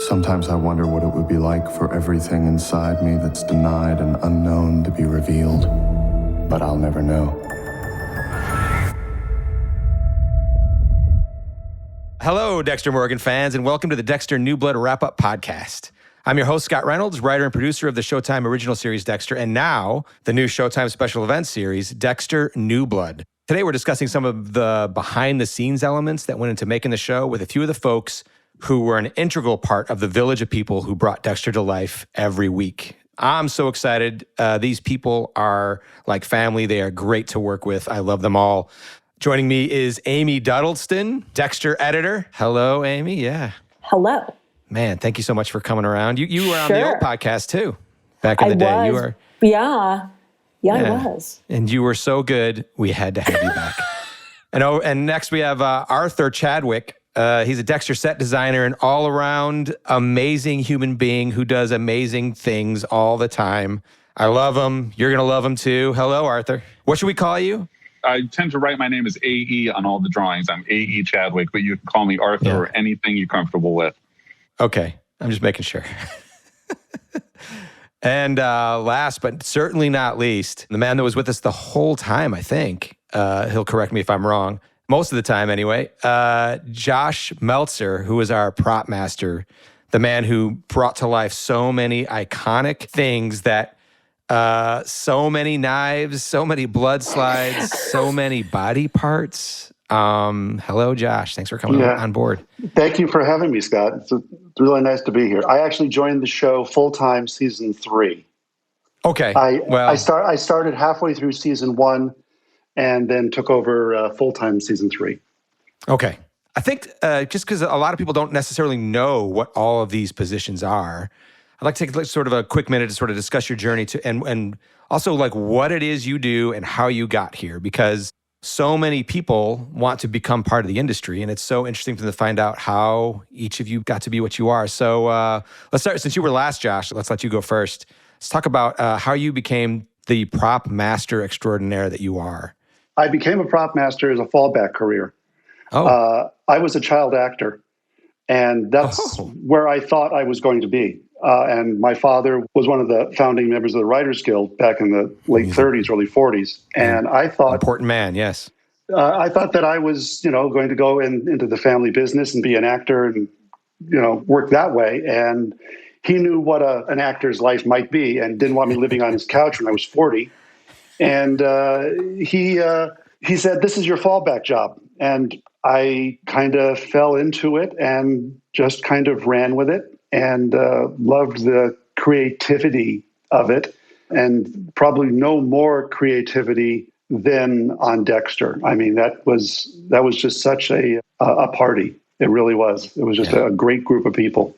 Sometimes I wonder what it would be like for everything inside me that's denied and unknown to be revealed. But I'll never know. Hello, Dexter Morgan fans, and welcome to the Dexter New Blood Wrap-Up Podcast. I'm your host, Scott Reynolds, writer and producer of the Showtime original series Dexter, and now the new Showtime special events series, Dexter New Blood. Today, we're discussing some of the behind-the-scenes elements that went into making the show with a few of the folks who were an integral part of the village of people who brought Dexter to life every week. I'm so excited. These people are like family. They are great to work with. I love them all. Joining me is Amy Duddleston, Dexter editor. Hello, Amy. Yeah. Hello. Man, thank you so much for coming around. You were on the old podcast too, back in the day. Was. You were. Yeah, I was. And you were so good, we had to have you back. And next we have Arthur Chadwick. He's a Dexter set designer and all-around amazing human being who does amazing things all the time. I love him. You're going to love him too. Hello, Arthur. What should we call you? I tend to write my name as A.E. on all the drawings. I'm A.E. Chadwick, but you can call me Arthur or anything you're comfortable with. Okay. I'm just making sure. And last but certainly not least, the man that was with us the whole time, I think. He'll correct me if I'm wrong. Most of the time, anyway. Josh Meltzer, who is our prop master, the man who brought to life so many iconic things that so many knives, so many blood slides, so many body parts. Hello, Josh. Thanks for coming on board. Thank you for having me, Scott. It's really nice to be here. I actually joined the show full-time season 3. Okay. I started halfway through season 1 and then took over full-time season 3. Okay. I think just because a lot of people don't necessarily know what all of these positions are, I'd like to take sort of a quick minute to sort of discuss your journey to and also like what it is you do and how you got here, because so many people want to become part of the industry, and it's so interesting to find out how each of you got to be what you are. So let's start, since you were last, Josh, let's let you go first. Let's talk about how you became the prop master extraordinaire that you are. I became a prop master as a fallback career. I was a child actor, and that's where I thought I was going to be. And my father was one of the founding members of the Writers Guild back in the late 30s, early 40s. And I thought... Important man, yes. I thought that I was, going to go into the family business and be an actor and, work that way. And he knew what an actor's life might be and didn't want me living on his couch when I was 40. And he said, "This is your fallback job." And I kind of fell into it and just kind of ran with it and loved the creativity of it, and probably no more creativity than on Dexter. I mean, that was just such a party. It really was. It was just a great group of people.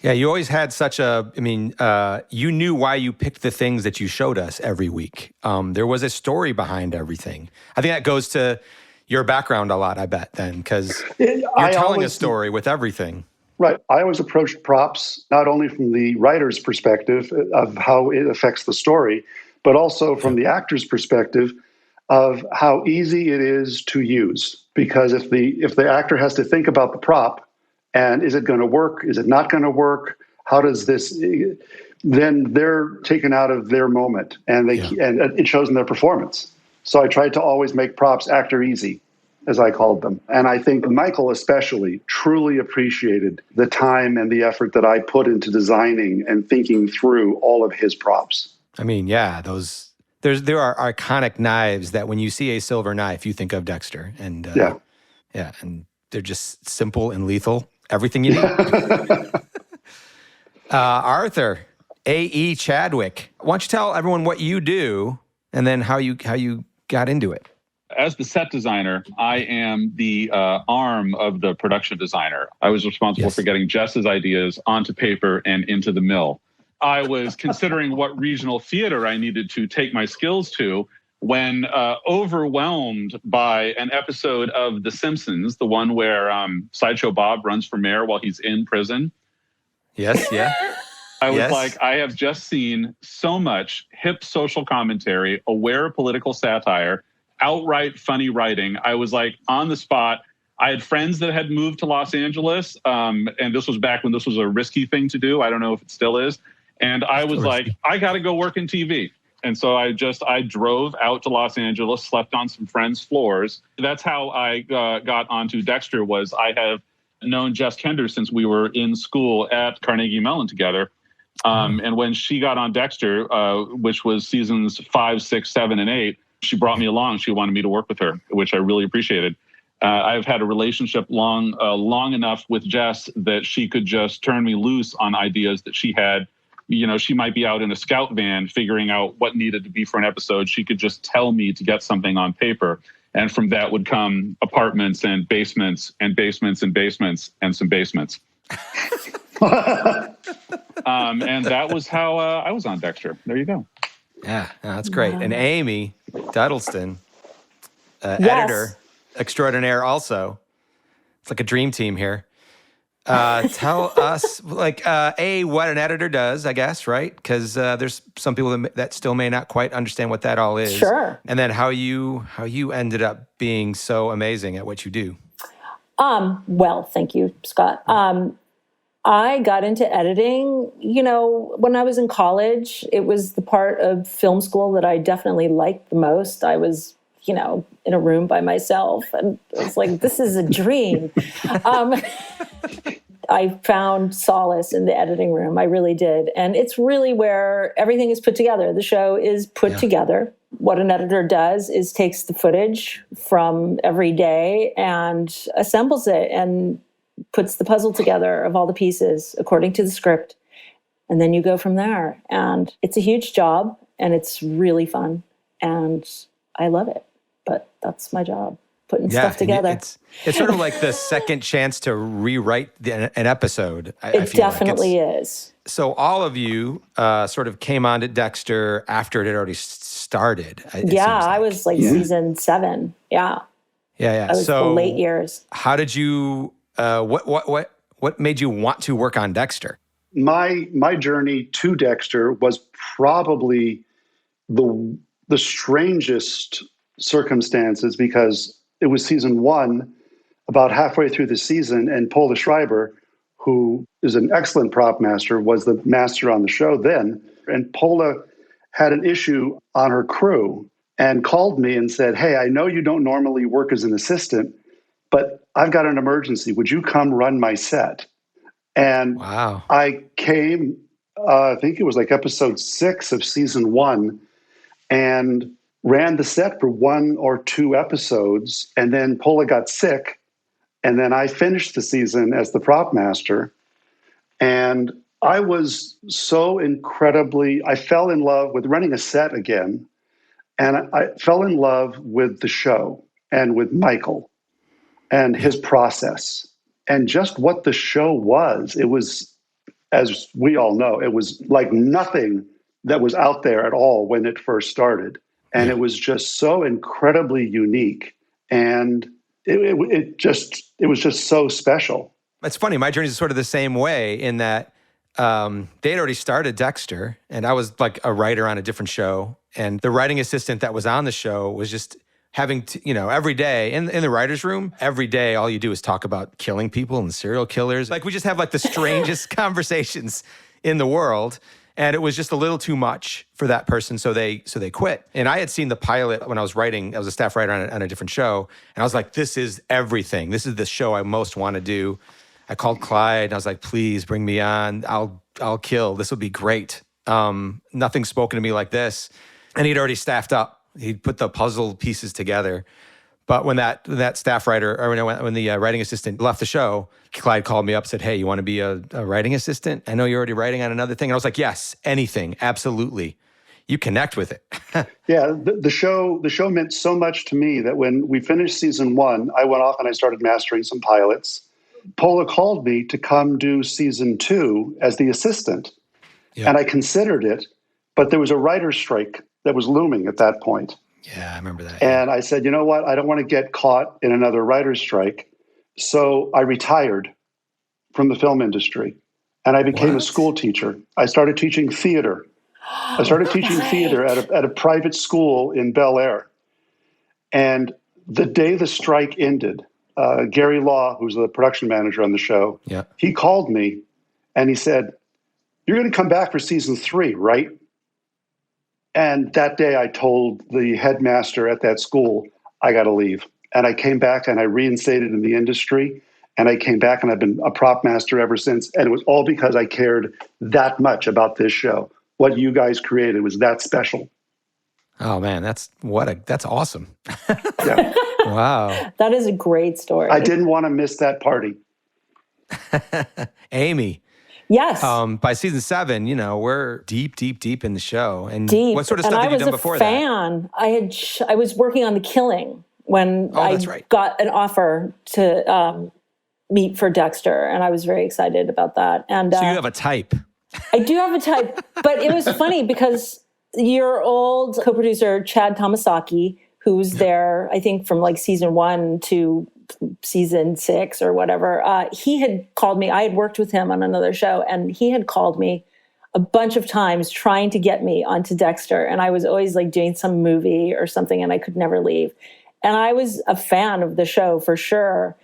Yeah, you always had such you knew why you picked the things that you showed us every week. There was a story behind everything. I think that goes to your background a lot, I bet, then, because you're telling a story with everything. Right. I always approached props not only from the writer's perspective of how it affects the story, but also from the actor's perspective of how easy it is to use. Because if the actor has to think about the prop, and is it going to work? Is it not going to work? How does this? Then they're taken out of their moment, and and it shows in their performance. So I tried to always make props actor easy, as I called them. And I think Michael especially truly appreciated the time and the effort that I put into designing and thinking through all of his props. I mean, there are iconic knives that when you see a silver knife, you think of Dexter. And and they're just simple and lethal. Everything you need. Arthur, A.E. Chadwick, why don't you tell everyone what you do and then how you got into it? As the set designer, I am the arm of the production designer. I was responsible for getting Jess's ideas onto paper and into the mill. I was considering what regional theater I needed to take my skills to when overwhelmed by an episode of The Simpsons, the one where Sideshow Bob runs for mayor while he's in prison. Yes, yeah. I was like, I have just seen so much hip social commentary, aware political satire, outright funny writing. I was like, on the spot, I had friends that had moved to Los Angeles, and this was back when this was a risky thing to do. I don't know if it still is. And I was like, I got to go work in TV. And so I drove out to Los Angeles, slept on some friends' floors. That's how I got onto Dexter. Was I have known Jess Kender since we were in school at Carnegie Mellon together. And when she got on Dexter, which was seasons 5, 6, 7, and 8, she brought me along. She wanted me to work with her, which I really appreciated. I've had a relationship long enough with Jess that she could just turn me loose on ideas that she had. You know, she might be out in a scout van figuring out what needed to be for an episode. She could just tell me to get something on paper. And from that would come apartments and basements and basements and basements and some basements. And that was how I was on Dexter. There you go. Yeah, that's great. And Amy Duddleston, editor extraordinaire also. It's like a dream team here. Tell us, like, what an editor does, I guess, right? Because there's some people that still may not quite understand what that all is. Sure. And then how you ended up being so amazing at what you do. Well, thank you, Scott. I got into editing, when I was in college. It was the part of film school that I definitely liked the most. I was, in a room by myself, and I was like, this is a dream. I found solace in the editing room. I really did. And it's really where everything is put together. The show is put together. What an editor does is takes the footage from every day and assembles it and puts the puzzle together of all the pieces according to the script. And then you go from there. And it's a huge job, and it's really fun. And I love it. But that's my job, putting stuff together. It's sort of like the second chance to rewrite an episode. It definitely is. So all of you sort of came on to Dexter after it had already started. I was like season 7. Yeah. Yeah. I was the late years. How did you? What made you want to work on Dexter? My journey to Dexter was probably the strangest circumstances, because it was season 1, about halfway through the season, and Paula Schreiber, who is an excellent prop master, was the master on the show then. And Paula had an issue on her crew and called me and said, "Hey, I know you don't normally work as an assistant, but I've got an emergency. Would you come run my set?" And I came, I think it was like episode 6 of season 1, and ran the set for 1 or 2 episodes. And then Paula got sick. And then I finished the season as the prop master. And I was so I fell in love with running a set again. And I fell in love with the show and with Michael and his process and just what the show was. It was, as we all know, it was like nothing that was out there at all when it first started. And it was just so incredibly unique. And it was just so special. It's funny. My journey is sort of the same way in that they had already started Dexter, and I was like a writer on a different show. And the writing assistant that was on the show was just having to, every day in the writer's room, every day, all you do is talk about killing people and serial killers. Like, we just have like the strangest conversations in the world. And it was just a little too much for that person, so they quit. And I had seen the pilot when I was writing. I was a staff writer on a different show, and I was like, "This is everything. This is the show I most want to do." I called Clyde, and I was like, "Please bring me on. I'll kill. This will be great." Nothing's spoken to me like this, and he'd already staffed up. He'd put the puzzle pieces together. But when that staff writer, or when the writing assistant left the show, Clyde called me up and said, "Hey, you want to be a writing assistant? I know you're already writing on another thing." And I was like, "Yes, anything, absolutely." You connect with it. Yeah, the show meant so much to me that when we finished season 1, I went off and I started mastering some pilots. Paula called me to come do season 2 as the assistant. Yeah. And I considered it, but there was a writer's strike that was looming at that point. Yeah, I remember that. And I said, you know what? I don't want to get caught in another writer's strike. So I retired from the film industry and I became a school teacher. I started teaching theater. I started teaching theater at a private school in Bel Air. And the day the strike ended, Gary Law, who's the production manager on the show, he called me and he said, "You're going to come back for season 3, right?" And that day I told the headmaster at that school, I got to leave. And I came back and I reinstated in the industry. And I came back and I've been a prop master ever since. And it was all because I cared that much about this show. What you guys created was that special. Oh man, that's awesome. Yeah. Wow. That is a great story. I didn't want to miss that party. Amy. Yes. By season 7, we're deep in the show. And deep. What sort of stuff had you done before that? I was working on The Killing when got an offer to meet for Dexter, and I was very excited about that. And so you have a type. I do have a type, but it was funny because your old co-producer, Chad Tomasaki, who's there, I think from like season 1 to season 6 or whatever, he had called me. I had worked with him on another show, and he had called me a bunch of times trying to get me onto Dexter. And I was always like doing some movie or something, and I could never leave. And I was a fan of the show for sure.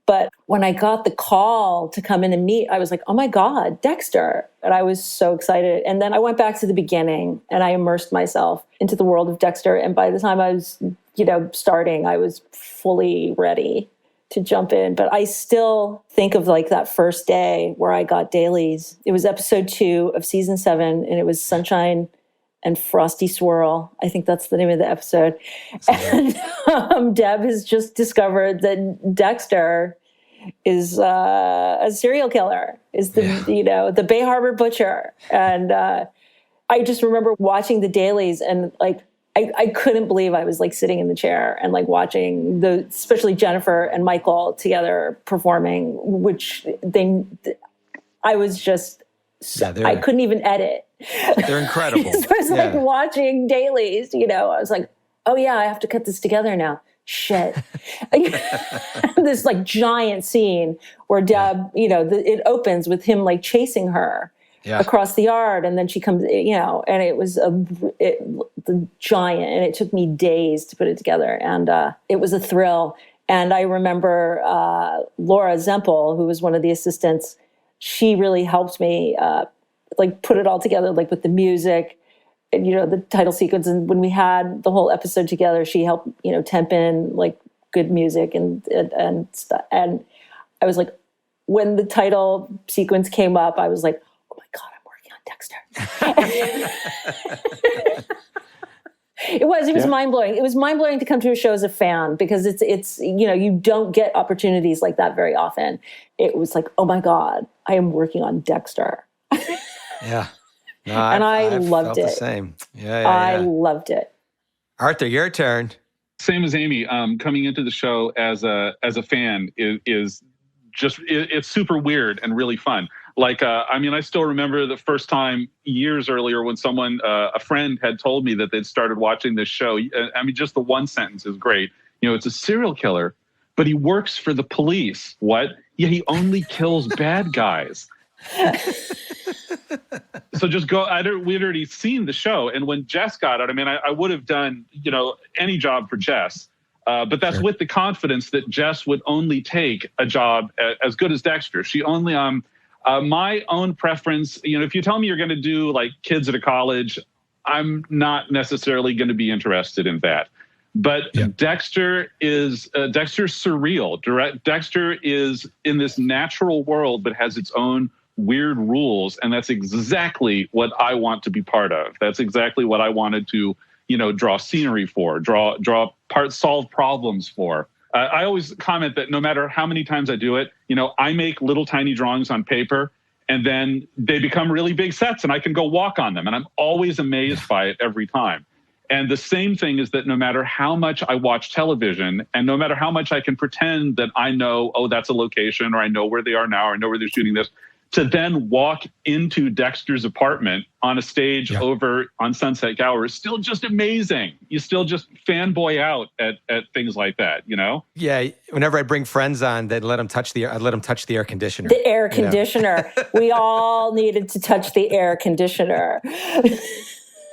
But when I got the call to come in and meet, I was like, oh my God, Dexter. And I was so excited. And then I went back to the beginning and I immersed myself into the world of Dexter. And by the time I was, starting, I was fully ready to jump in. But I still think of like that first day where I got dailies. It was episode 2 of season 7, and it was Sunshine and Frosty Swirl. I think that's the name of the episode. And Deb has just discovered that Dexter is a serial killer, is the Bay Harbor Butcher. And I just remember watching the dailies, and like I couldn't believe I was like sitting in the chair and like watching especially Jennifer and Michael together performing, which I was just, I couldn't even edit. They're incredible. So I was like watching dailies, I was like, oh yeah, I have to cut this together now. Shit. This like giant scene where Deb, it opens with him like chasing her across the yard, and then she comes, and it was the giant, and it took me days to put it together, and it was a thrill. And I remember Laura Zempel, who was one of the assistants, she really helped me like put it all together, like with the music and, the title sequence. And when we had the whole episode together, she helped, temp in like good music and stuff. And I was like, when the title sequence came up, I was like, oh my God, I'm working on Dexter. It was mind-blowing. It was mind-blowing to come to a show as a fan, because it's you don't get opportunities like that very often. It was like, oh my God, I am working on Dexter. Yeah. No, I loved it. The same. Yeah. I loved it. Arthur, your turn. Same as Amy. Coming into the show as a fan is just it's super weird and really fun. Like, I still remember the first time years earlier when someone, a friend had told me that they'd started watching this show. Just the one sentence is great. It's a serial killer, but he works for the police. What? Yeah, he only kills bad guys. So just go. We'd already seen the show, and when Jess got it, I would have done any job for Jess, but that's with the confidence that Jess would only take a job as good as Dexter. She only my own preference. If you tell me you're going to do like Kids at a College, I'm not necessarily going to be interested in that. But Dexter is Dexter's surreal. Dexter is in this natural world, but has its own weird rules, and that's exactly what I want to be part of. That's exactly what I wanted to, draw scenery for, solve problems for. I always comment that no matter how many times I do it, I make little tiny drawings on paper, and then they become really big sets, and I can go walk on them, and I'm always amazed by it every time. And the same thing is that no matter how much I watch television, and no matter how much I can pretend that I know, oh, that's a location, or I know where they are now, or I know where they're shooting this, to then walk into Dexter's apartment on a stage over on Sunset Gower is still just amazing. You still just fanboy out at things like that, Yeah. Whenever I bring friends on, I'd let them touch the air conditioner. The air conditioner. We all needed to touch the air conditioner.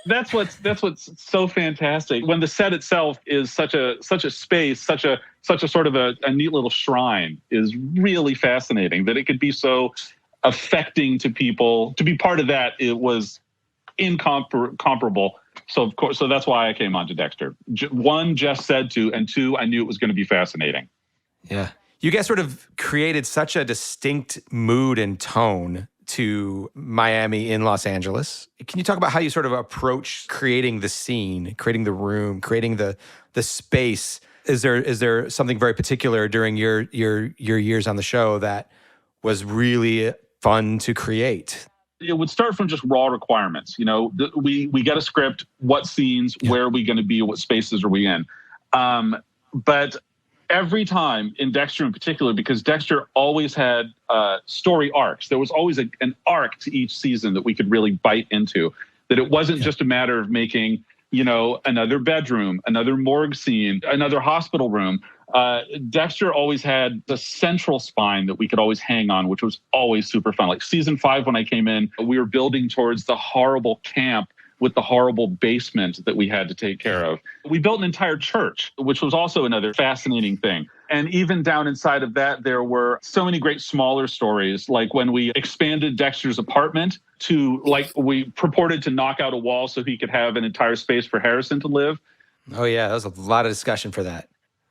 That's what's so fantastic. When the set itself is such a space, such a sort of a neat little shrine, is really fascinating. That it could be so affecting to people. To be part of that, it was incomparable. So of course, that's why I came on to Dexter. One, Jess said to, and two, I knew it was going to be fascinating. Yeah. You guys sort of created such a distinct mood and tone to Miami in Los Angeles. Can you talk about how you sort of approach creating the scene, creating the room, creating the space? Is there something very particular during your years on the show that was really fun to create? It would start from just raw requirements. You know, we get a script, what scenes, where are we going to be, what spaces are we in? But every time in Dexter in particular, because Dexter always had story arcs, there was always an arc to each season that we could really bite into, that it wasn't just a matter of making, you know, another bedroom, another morgue scene, another hospital room. Dexter always had the central spine that we could always hang on, which was always super fun. Like season 5, when I came in, we were building towards the horrible camp with the horrible basement that we had to take care of. We built an entire church, which was also another fascinating thing. And even down inside of that, there were so many great smaller stories, like when we expanded Dexter's apartment to, like, we purported to knock out a wall so he could have an entire space for Harrison to live. Oh, yeah. There was a lot of discussion for that.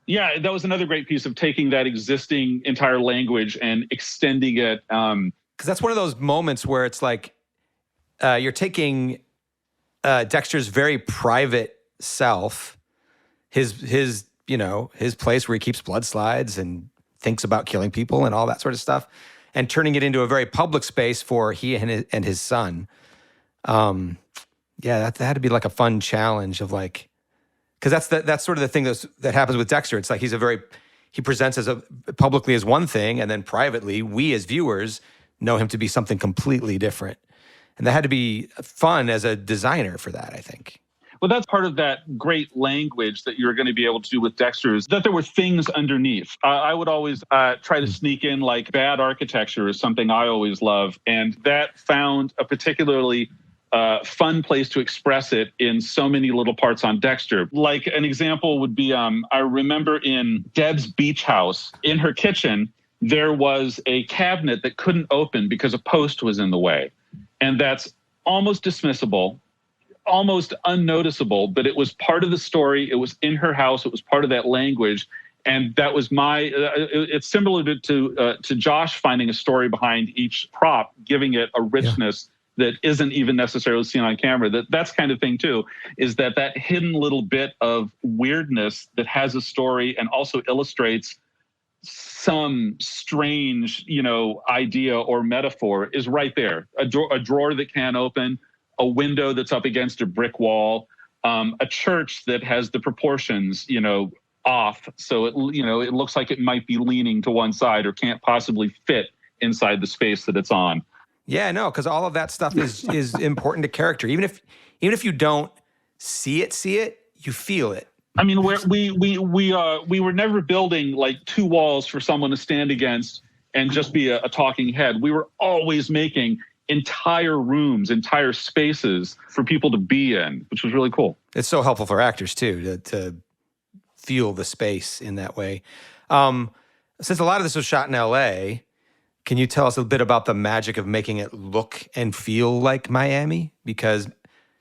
Yeah, that was another great piece of taking that existing entire language and extending it. Because that's one of those moments where it's like you're taking Dexter's very private self, his place where he keeps blood slides and thinks about killing people and all that sort of stuff, and turning it into a very public space for he and his son. Yeah, that had to be like a fun challenge of like, because that's sort of the thing that happens with Dexter. It's like he presents publicly as one thing, and then privately, we as viewers know him to be something completely different. And that had to be fun as a designer for that, I think. Well, that's part of that great language that you're going to be able to do with Dexter, is that there were things underneath. I would always try to sneak in, like, bad architecture is something I always love. And that found a particularly fun place to express it in so many little parts on Dexter. Like an example would be, I remember in Deb's beach house, in her kitchen, there was a cabinet that couldn't open because a post was in the way. And that's almost dismissible, almost unnoticeable, but it was part of the story. It was in her house. It was part of that language. And that was it's similar to Josh finding a story behind each prop, giving it a richness that isn't even necessarily seen on camera. That's kind of thing too, is that hidden little bit of weirdness that has a story and also illustrates some strange, idea or metaphor is right there. A drawer that can't open, a window that's up against a brick wall, a church that has the proportions, off. So it looks like it might be leaning to one side or can't possibly fit inside the space that it's on. Yeah, no, because all of that stuff is important to character. Even if you don't see it, you feel it. I mean, we were never building like two walls for someone to stand against and just be a talking head. We were always making entire rooms, entire spaces for people to be in, which was really cool. It's so helpful for actors too to feel the space in that way. Since a lot of this was shot in LA, can you tell us a bit about the magic of making it look and feel like Miami? Because,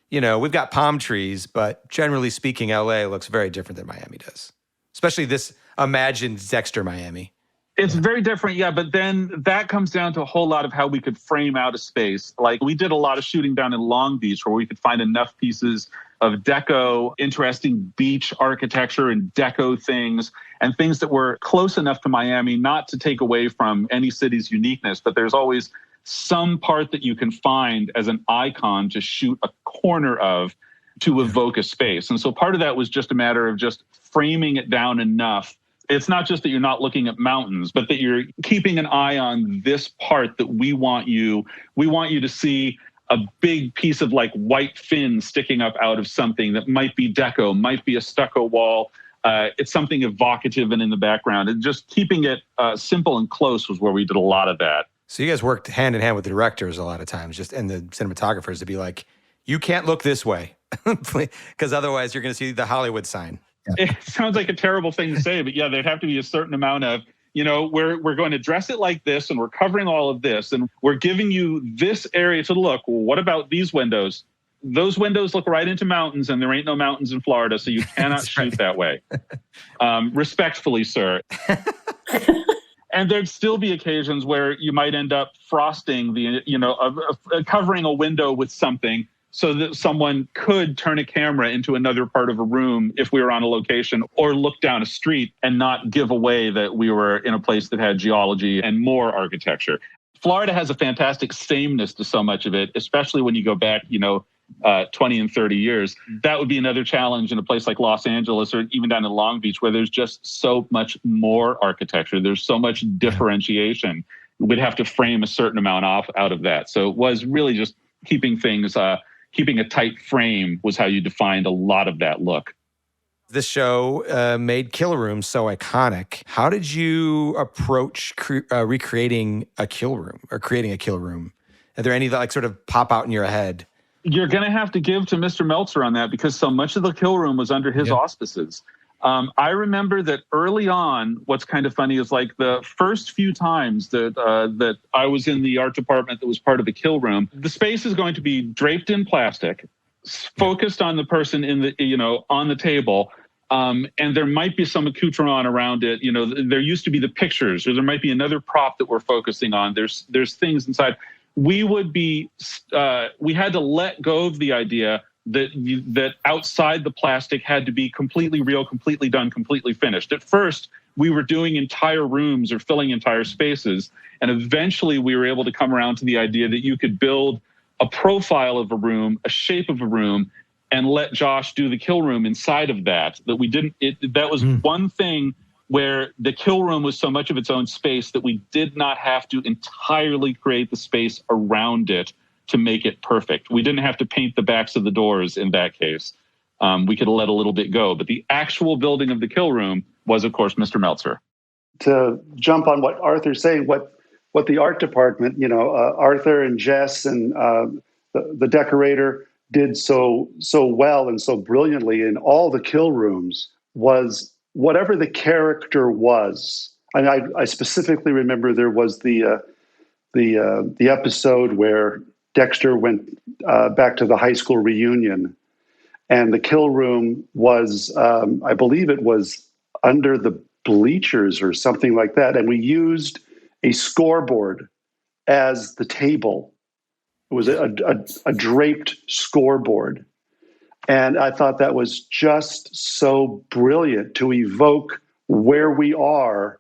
we've got palm trees, but generally speaking, LA looks very different than Miami does. Especially this imagined Dexter Miami. It's very different, yeah, but then that comes down to a whole lot of how we could frame out a space. Like, we did a lot of shooting down in Long Beach where we could find enough pieces of deco, interesting beach architecture and deco things, and things that were close enough to Miami not to take away from any city's uniqueness, but there's always some part that you can find as an icon to shoot a corner of to evoke a space. And so part of that was just a matter of just framing it down enough. It's not just that you're not looking at mountains, but that you're keeping an eye on this part that we want you to see a big piece of like white fin sticking up out of something that might be deco, might be a stucco wall. It's something evocative and in the background. And just keeping it simple and close was where we did a lot of that. So you guys worked hand in hand with the directors a lot of times, and the cinematographers to be like, you can't look this way. Because otherwise you're going to see the Hollywood sign. It sounds like a terrible thing to say, but yeah, there'd have to be a certain amount of, we're going to dress it like this, and we're covering all of this, and we're giving you this area to look. Well, what about these windows? Those windows look right into mountains, and there ain't no mountains in Florida, so you cannot shoot that way. Respectfully, sir. And there'd still be occasions where you might end up frosting covering a window with something so that someone could turn a camera into another part of a room if we were on a location, or look down a street and not give away that we were in a place that had geology and more architecture. Florida has a fantastic sameness to so much of it, especially when you go back, 20 and 30 years. That would be another challenge in a place like Los Angeles or even down in Long Beach, where there's just so much more architecture. There's so much differentiation. We'd have to frame a certain amount out of that. So it was really just keeping a tight frame was how you defined a lot of that look. This show made kill rooms so iconic. How did you approach recreating a kill room or creating a kill room? Are there any that sort of pop out in your head? You're going to have to give to Mr. Meltzer on that, because so much of the kill room was under his auspices. I remember that early on, what's kind of funny is like the first few times that I was in the art department that was part of the kill room, the space is going to be draped in plastic, focused on the person on the table. And there might be some accoutrement around it. There used to be the pictures, or there might be another prop that we're focusing on. There's things inside. We had to let go of the idea that outside the plastic had to be completely real, completely done, completely finished. At first, we were doing entire rooms or filling entire spaces. And eventually we were able to come around to the idea that you could build a profile of a room, a shape of a room, and let Josh do the kill room inside of that. That was one thing where the kill room was so much of its own space that we did not have to entirely create the space around it to make it perfect. We didn't have to paint the backs of the doors in that case. We could let a little bit go. But the actual building of the kill room was, of course, Mr. Meltzer. To jump on what Arthur's saying, what the art department, Arthur and Jess and the decorator did so well and so brilliantly in all the kill rooms was whatever the character was. And I specifically remember there was the episode where Dexter went back to the high school reunion, and the kill room was, I believe it was under the bleachers or something like that. And we used a scoreboard as the table. It was a draped scoreboard. And I thought that was just so brilliant to evoke where we are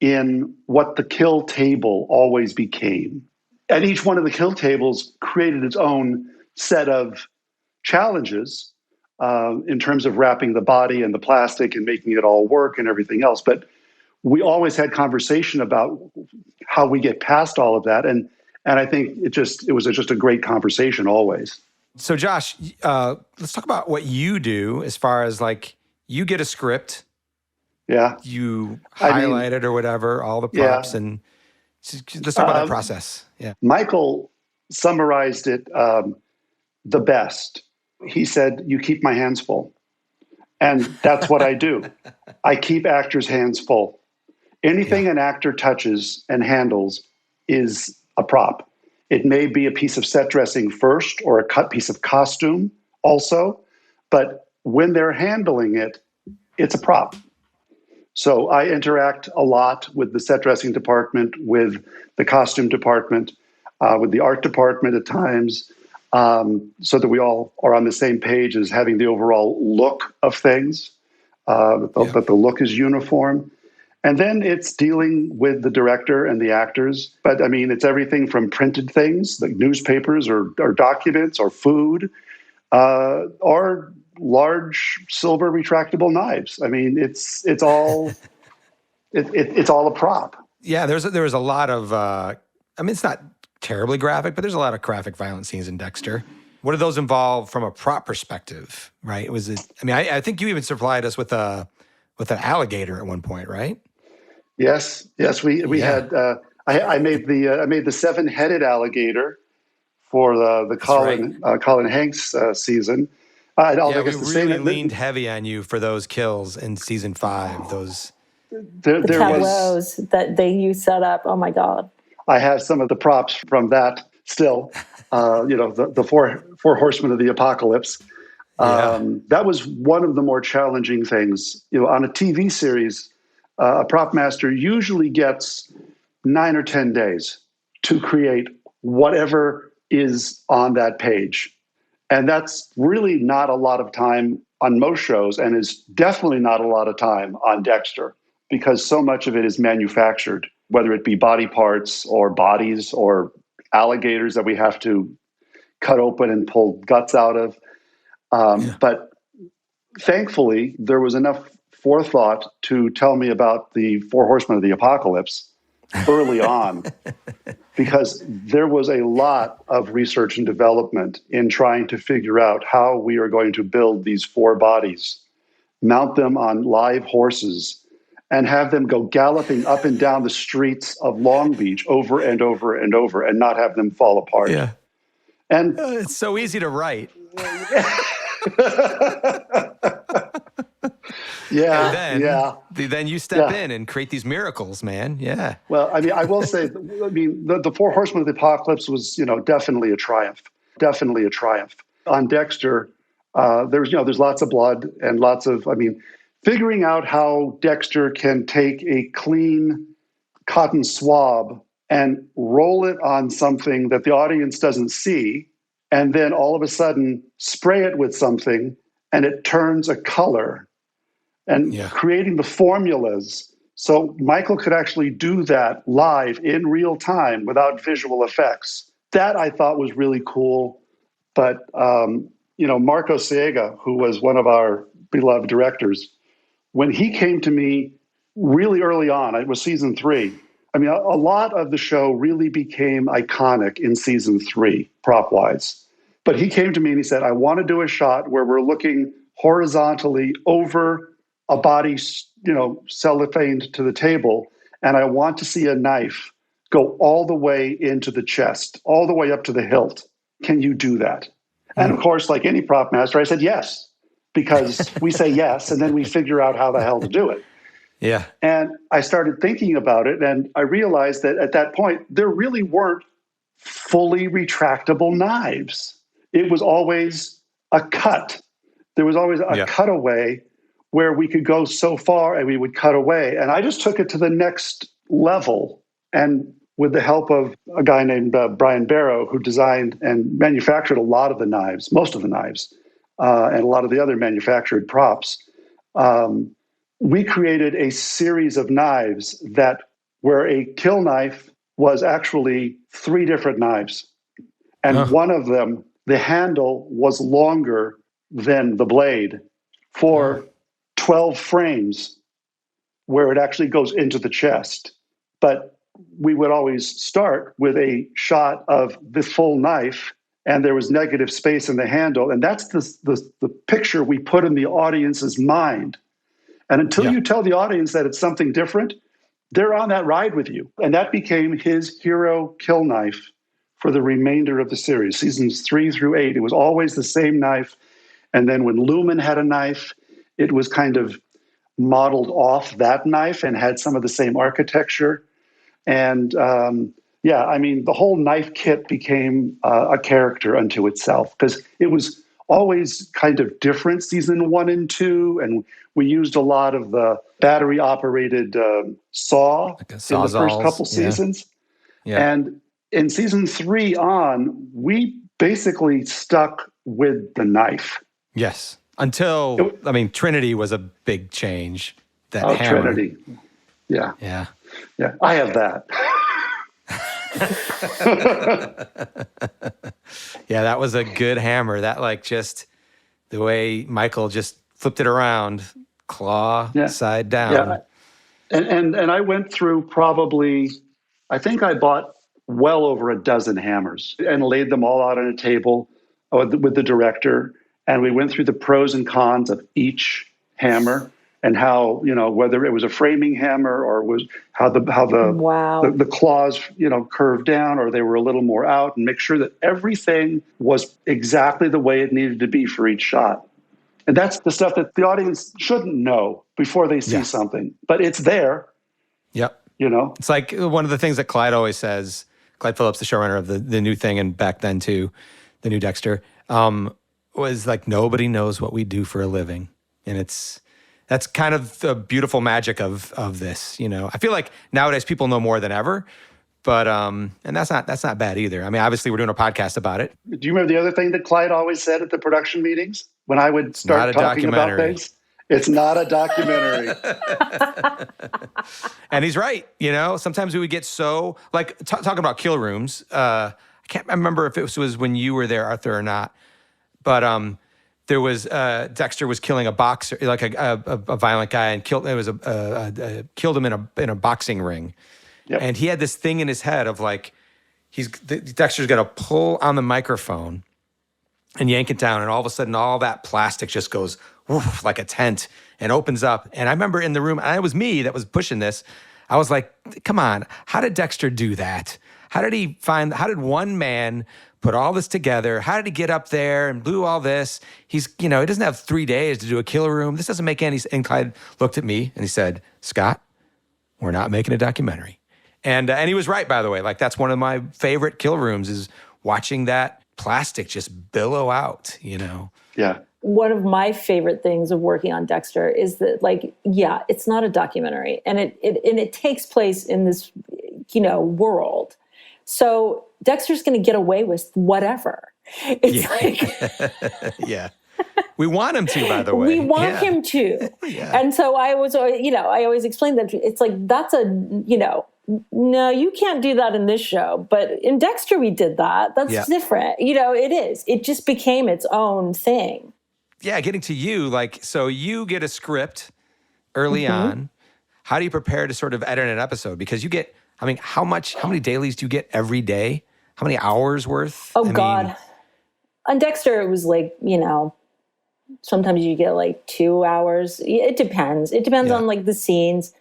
in what the kill table always became. And each one of the kill tables created its own set of challenges in terms of wrapping the body and the plastic and making it all work and everything else. But we always had conversation about how we get past all of that. And I think it was just a great conversation always. So Josh, let's talk about what you do as far as like you get a script. Yeah. You highlight it or whatever, all the props, and let's talk about that process. Yeah. Michael summarized it the best. He said, "You keep my hands full." And that's what I do. I keep actors' hands full. Anything an actor touches and handles is a prop. It may be a piece of set dressing first or a cut piece of costume also, but when they're handling it, it's a prop. So I interact a lot with the set dressing department, with the costume department, with the art department at times, so that we all are on the same page as having the overall look of things, that the look is uniform. And then it's dealing with the director and the actors. But I mean, it's everything from printed things like newspapers or documents or food, or large silver retractable knives. I mean, it's all it's all a prop. Yeah, there was a lot of I mean, it's not terribly graphic, but there's a lot of graphic violent scenes in Dexter. What do those involve from a prop perspective, right? Was it? I mean, I think you even supplied us with an alligator at one point, right? Yes, we had. I made the 7-headed alligator for the Colin Hanks season. I Yeah, guess we really leaned heavy on you for those kills in season 5. Those the tableaus that you set up. Oh my God! I have some of the props from that still. The four horsemen of the apocalypse. That was one of the more challenging things. On a TV series, a prop master usually gets 9 or 10 days to create whatever is on that page. And that's really not a lot of time on most shows, and is definitely not a lot of time on Dexter, because so much of it is manufactured, whether it be body parts or bodies or alligators that we have to cut open and pull guts out of. But thankfully, there was enough forethought to tell me about the Four Horsemen of the Apocalypse early on, because there was a lot of research and development in trying to figure out how we are going to build these 4 bodies, mount them on live horses, and have them go galloping up and down the streets of Long Beach over and over and over, and not have them fall apart. Yeah. And it's so easy to write. Then you step in and create these miracles, man. Yeah. Well, I will say, the Four Horsemen of the Apocalypse was, definitely a triumph. Definitely a triumph. On Dexter, there's lots of blood and lots of, figuring out how Dexter can take a clean cotton swab and roll it on something that the audience doesn't see, and then all of a sudden spray it with something and it turns a color, and creating the formulas so Michael could actually do that live in real time without visual effects. That I thought was really cool. But, Marco Siega, who was one of our beloved directors, when he came to me really early on, it was season 3. A lot of the show really became iconic in season 3, prop-wise. But he came to me and he said, I want to do a shot where we're looking horizontally over a body, cellophaned to the table, and I want to see a knife go all the way into the chest, all the way up to the hilt. Can you do that? And of course, like any prop master, I said yes, because we say yes, and then we figure out how the hell to do it. Yeah. And I started thinking about it, and I realized that at that point, there really weren't fully retractable knives. It was always a cut. There was always a cutaway where we could go so far and we would cut away. And I just took it to the next level. And with the help of a guy named Brian Barrow, who designed and manufactured a lot of the knives, most of the knives, and a lot of the other manufactured props, we created a series of knives that where a kill knife was actually 3 different knives. And one of them, the handle was longer than the blade for 12 frames where it actually goes into the chest. But we would always start with a shot of the full knife, and there was negative space in the handle. And that's the picture we put in the audience's mind. And until you tell the audience that it's something different, they're on that ride with you. And that became his hero kill knife for the remainder of the series, seasons 3 through 8. It was always the same knife. And then when Lumen had a knife, it was kind of modeled off that knife and had some of the same architecture. And the whole knife kit became a character unto itself, because it was always kind of different season 1 and 2. And we used a lot of the battery operated saw in the first couple seasons. Yeah. And in season 3 on, we basically stuck with the knife. Yes. Until, Trinity was a big change. That hammer. Trinity. Yeah. Yeah. Yeah. I have that. Yeah, that was a good hammer. That just the way Michael just flipped it around, claw side down. Yeah. And I went through probably, I think I bought well over a dozen hammers and laid them all out on a table with the director. And we went through the pros and cons of each hammer. and how, whether it was a framing hammer or was how Wow. the claws, curved down or they were a little more out, and make sure that everything was exactly the way it needed to be for each shot. And that's the stuff that the audience shouldn't know before they see something, but it's there. Yep. It's like one of the things that Clyde always says, Clyde Phillips, the showrunner of the new thing, and back then too, the new Dexter, was like, nobody knows what we do for a living. And that's kind of the beautiful magic of this, I feel like nowadays people know more than ever, but, and that's not bad either. I mean, obviously we're doing a podcast about it. Do you remember the other thing that Clyde always said at the production meetings when I would start talking about things? It's not a documentary. And he's right. Sometimes we would get so, like, talking about kill rooms. I can't remember if it was when you were there, Arthur, or not. But there was, Dexter was killing a boxer, like a violent guy, and killed him in a boxing ring. Yep. And he had this thing in his head of like, Dexter's going to pull on the microphone and yank it down, and all of a sudden all that plastic just goes woof, like a tent, and opens up. And I remember in the room, and it was me that was pushing this, I was like, come on, how did Dexter do that? How did one man put all this together? How did he get up there and do all this? He doesn't have 3 days to do a kill room. This doesn't make any sense. And Clyde looked at me and he said, Scott, we're not making a documentary. And he was right, by the way. Like, that's one of my favorite kill rooms, is watching that plastic just billow out, Yeah. One of my favorite things of working on Dexter is that, like, it's not a documentary, and it takes place in this, world. So Dexter's going to get away with whatever. It's like, yeah. We want him to, by the way. We want him to. Yeah. And so I always explain that it's like, that's no, you can't do that in this show. But in Dexter, we did that. That's different. It is. It just became its own thing. Yeah, getting to you, like, so you get a script early on. How do you prepare to sort of edit an episode? Because you get, how many dailies do you get every day? How many hours worth? Oh, God. On Dexter, it was like, sometimes you get like 2 hours. It depends. It depends on like the scenes.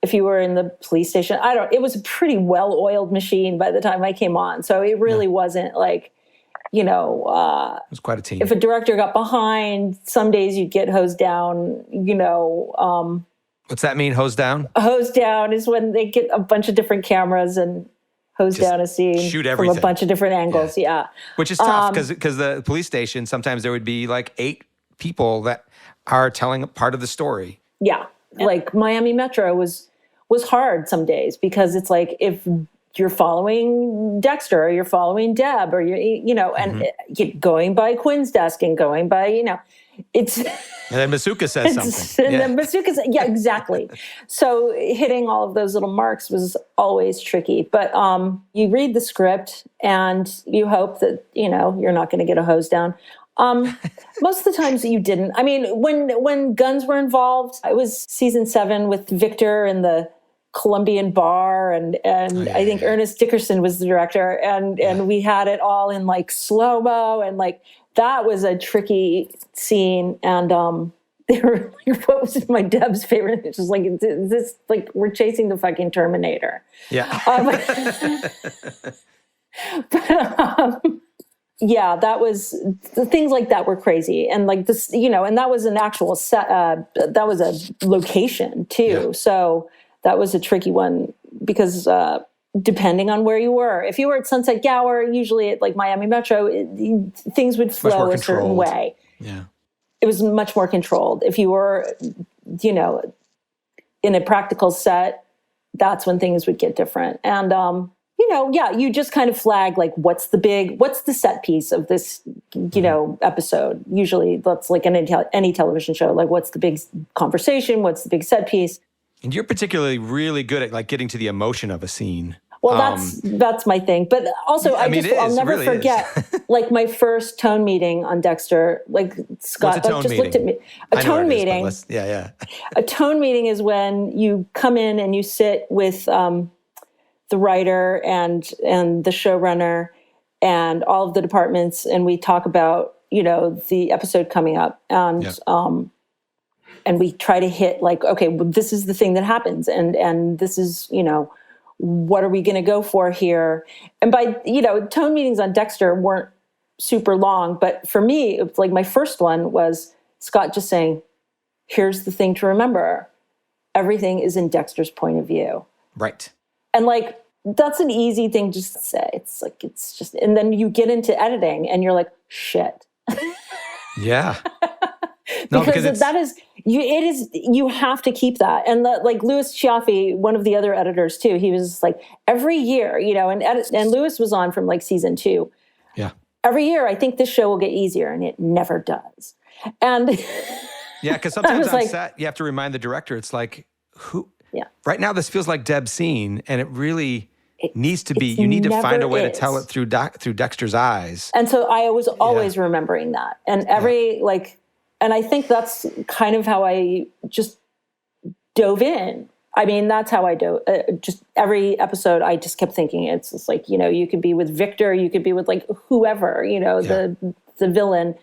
If you were in the police station, it was a pretty well-oiled machine by the time I came on. So it really wasn't like, it was quite a team. If a director got behind, some days you'd get hosed down, What's that mean, hosed down? Hosed down is when they get a bunch of different cameras and hose down a scene shoot everything from a bunch of different angles. Yeah. Which is tough because the police station, sometimes there would be like 8 people that are telling part of the story. Yeah. Like Miami Metro was hard some days, because it's like, if you're following Dexter or you're following Deb or and going by Quinn's desk and going by, it's. And then Masuka says something. And then Masuka says, exactly. So hitting all of those little marks was always tricky. But you read the script and you hope that, you're not going to get a hose down. Most of the times you didn't. I mean, when guns were involved, it was season 7 with Victor and the Colombian bar, and I think Ernest Dickerson was the director, and we had it all in like slow-mo, and like that was a tricky scene. And they were like, what was my Deb's favorite? It's just like, this, like, we're chasing the fucking Terminator. Yeah. Yeah, that was, things like that were crazy. And like this, and that was an actual set, that was a location too. Yeah. So that was a tricky one, because depending on where you were, if you were at Sunset Gower, usually at like Miami Metro, things would flow a certain way. Yeah. It was much more controlled. If you were, in a practical set, that's when things would get different. And, you just kind of flag, like, what's the set piece of this, episode? Usually that's like any television show, like, what's the big conversation? What's the big set piece? And you're particularly really good at like getting to the emotion of a scene. Well, that's my thing. But also, I'll never really forget, like, my first tone meeting on Dexter. Like, Scott just looked at me. A tone meeting. A tone meeting is when you come in and you sit with the writer and the showrunner and all of the departments, and we talk about the episode coming up, and and we try to hit like, okay, well, this is the thing that happens. And this is, what are we going to go for here? And by, tone meetings on Dexter weren't super long, but for me, it was like my first one was Scott just saying, here's the thing to remember. Everything is in Dexter's point of view. Right. And like, that's an easy thing just to say. It's like, it's just, and then you get into editing and you're like, shit. Yeah. No, because that is, you have to keep that. And like Louis Chiaffi, one of the other editors too, he was like, every year, and Louis was on from like season 2. Yeah. Every year, I think this show will get easier, and it never does. And yeah, because sometimes on like, set, you have to remand the director. It's like, who? Yeah. Right now, this feels like Deb's scene, and it really needs to be. You need to find a way to tell it through Dexter's eyes. And so I was always remembering that, and and I think that's kind of how I just dove in. I mean, that's how I dove. Just every episode, I just kept thinking, it's just like, you could be with Victor, you could be with like whoever, the villain,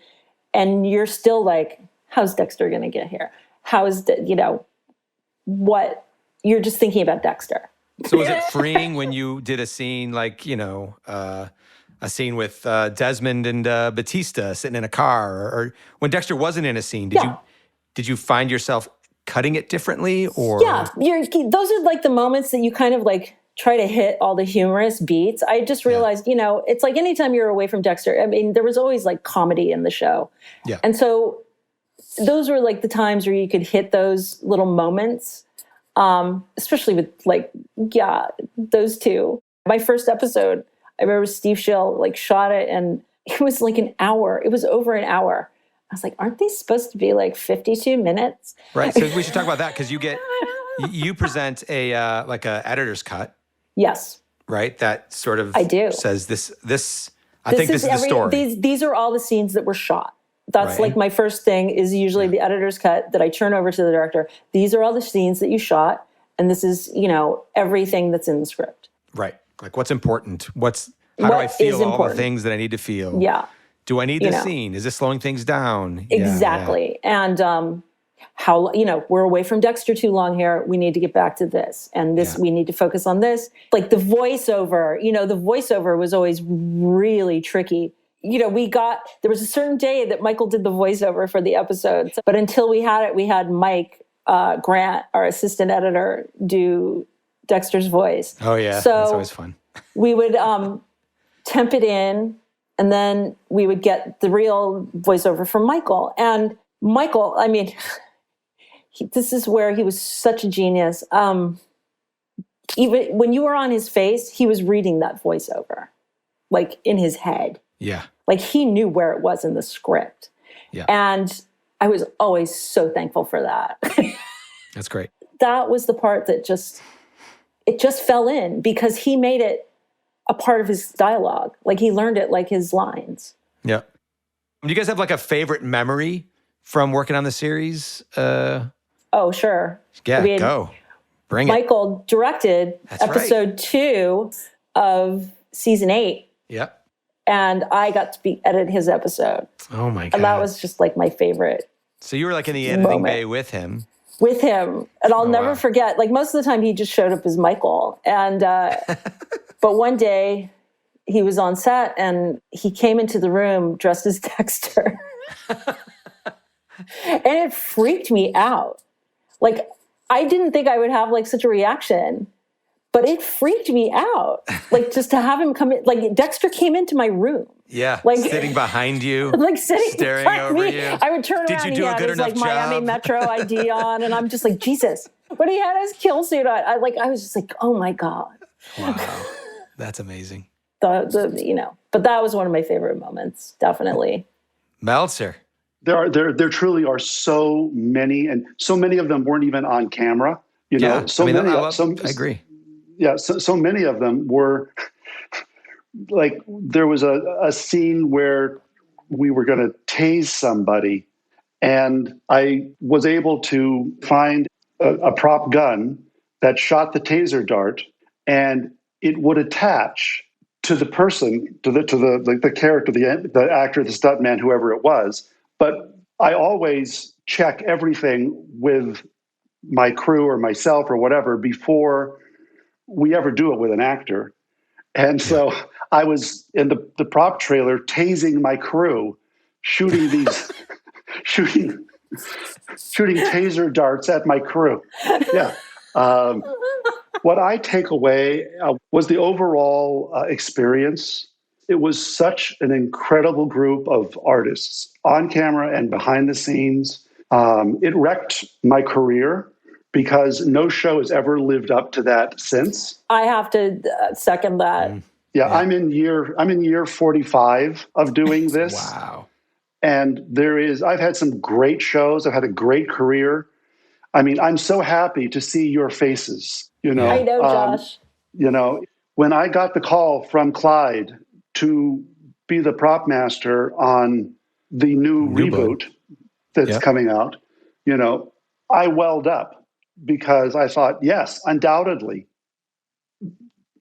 and you're still like, how's Dexter going to get here? How is what? You're just thinking about Dexter. So was it freeing when you did a scene like, a scene with Desmond and Batista sitting in a car, or when Dexter wasn't in a scene, did you find yourself cutting it differently, or? Yeah, those are like the moments that you kind of like try to hit all the humorous beats. I just realized, it's like anytime you're away from Dexter, I mean, there was always like comedy in the show. Yeah. And so those were like the times where you could hit those little moments, especially with like, those two. My first episode, I remember Steve Schill like shot it, and it was like an hour. It was over an hour. I was like, aren't these supposed to be like 52 minutes? Right. So we should talk about that, because you present a editor's cut. Yes. Right. That sort of says this. I think this is the story. These are all the scenes that were shot. That's like my first thing is usually the editor's cut that I turn over to the director. These are all the scenes that you shot, and this is everything that's in the script. Right. Like what's important? How do I feel all the things that I need to feel? Yeah. Do I need this scene? Is this slowing things down? Exactly. Yeah. And how, we're away from Dexter too long here. We need to get back to this. And this, we need to focus on this. Like the voiceover, the voiceover was always really tricky. There was a certain day that Michael did the voiceover for the episodes. But until we had it, we had Mike Grant, our assistant editor, do Dexter's voice. Oh, yeah. So that's always fun. We would temp it in, and then we would get the real voiceover from Michael. And Michael, I mean, this is where he was such a genius. Even when you were on his face, he was reading that voiceover, like in his head. Yeah. Like he knew where it was in the script. Yeah. And I was always so thankful for that. That's great. That was the part that it just fell in, because he made it a part of his dialogue. Like he learned it like his lines. Yeah. Do you guys have like a favorite memory from working on the series? Oh, sure. Yeah, go. Bring Michael directed episode 2 of season 8. Yep. And I got to edit his episode. Oh my God. And that was just like my favorite. So you were like in the editing bay with him. With him. And I'll never forget, like most of the time he just showed up as Michael. And, but one day he was on set and he came into the room dressed as Dexter. And it freaked me out. Like, I didn't think I would have like such a reaction, but it freaked me out. Like just to have him come in, like Dexter came into my room. Yeah, like sitting behind you, like staring over me. you. I would turn around and he had his like Miami Metro ID on, and I'm just like, Jesus. But he had his kill suit on. I was just like, oh my God. Wow, that's amazing. But that was one of my favorite moments, definitely. Meltzer. There truly are so many, and so many of them weren't even on camera. I agree. Yeah, so many of them were like, there was a scene where we were going to tase somebody, and I was able to find a prop gun that shot the taser dart, and it would attach to the person, to the character, the actor, the stuntman, whoever it was. But I always check everything with my crew or myself or whatever before we ever do it with an actor. And so I was in the prop trailer tasing my crew, shooting these, shooting taser darts at my crew. Yeah. What I take away was the overall experience. It was such an incredible group of artists on camera and behind the scenes. It wrecked my career because no show has ever lived up to that since. I have to second that. Yeah, I'm in year 45 of doing this. Wow. And I've had some great shows. I've had a great career. I mean, I'm so happy to see your faces, you know. I know, Josh. You know, when I got the call from Clyde to be the prop master on the new reboot that's coming out, you know, I welled up because I thought, yes, undoubtedly,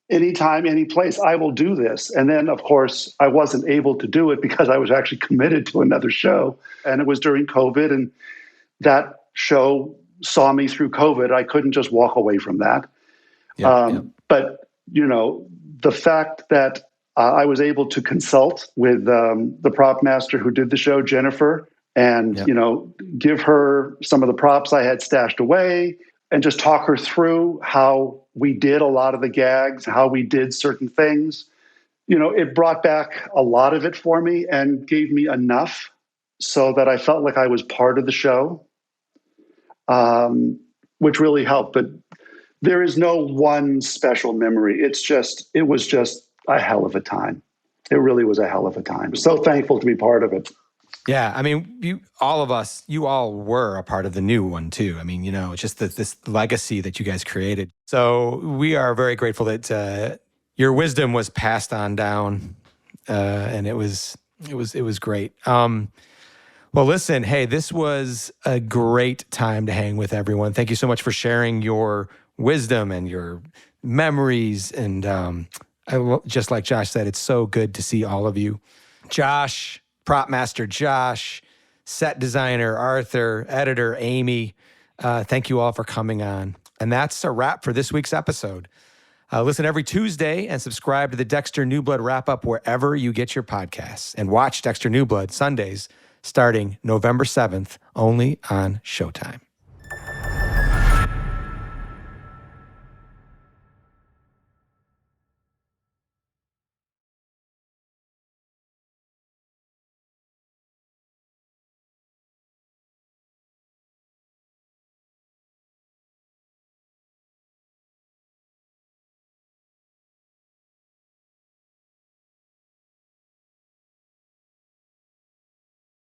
anytime, any place, I will do this. And then, of course, I wasn't able to do it because I was actually committed to another show. And it was during COVID, and that show saw me through COVID. I couldn't just walk away from that. But, you know, the fact that I was able to consult with the prop master who did the show, Jennifer, and, you know, give her some of the props I had stashed away and just talk her through how we did a lot of the gags, how we did certain things. You know, it brought back a lot of it for me and gave me enough so that I felt like I was part of the show, which really helped. But there is no one special memory. It was just a hell of a time. It really was a hell of a time. So thankful to be part of it. Yeah, I mean, you all were a part of the new one too. I mean, you know, it's just this legacy that you guys created. So we are very grateful that your wisdom was passed on down, and it was great. Well, listen, hey, this was a great time to hang with everyone. Thank you so much for sharing your wisdom and your memories. And just like Josh said, it's so good to see all of you. Josh, prop master Josh, set designer Arthur, editor Amy, thank you all for coming on. And that's a wrap for this week's episode. Listen every Tuesday and subscribe to the Dexter New Blood Wrap-Up wherever you get your podcasts. And watch Dexter New Blood Sundays starting November 7th, only on Showtime.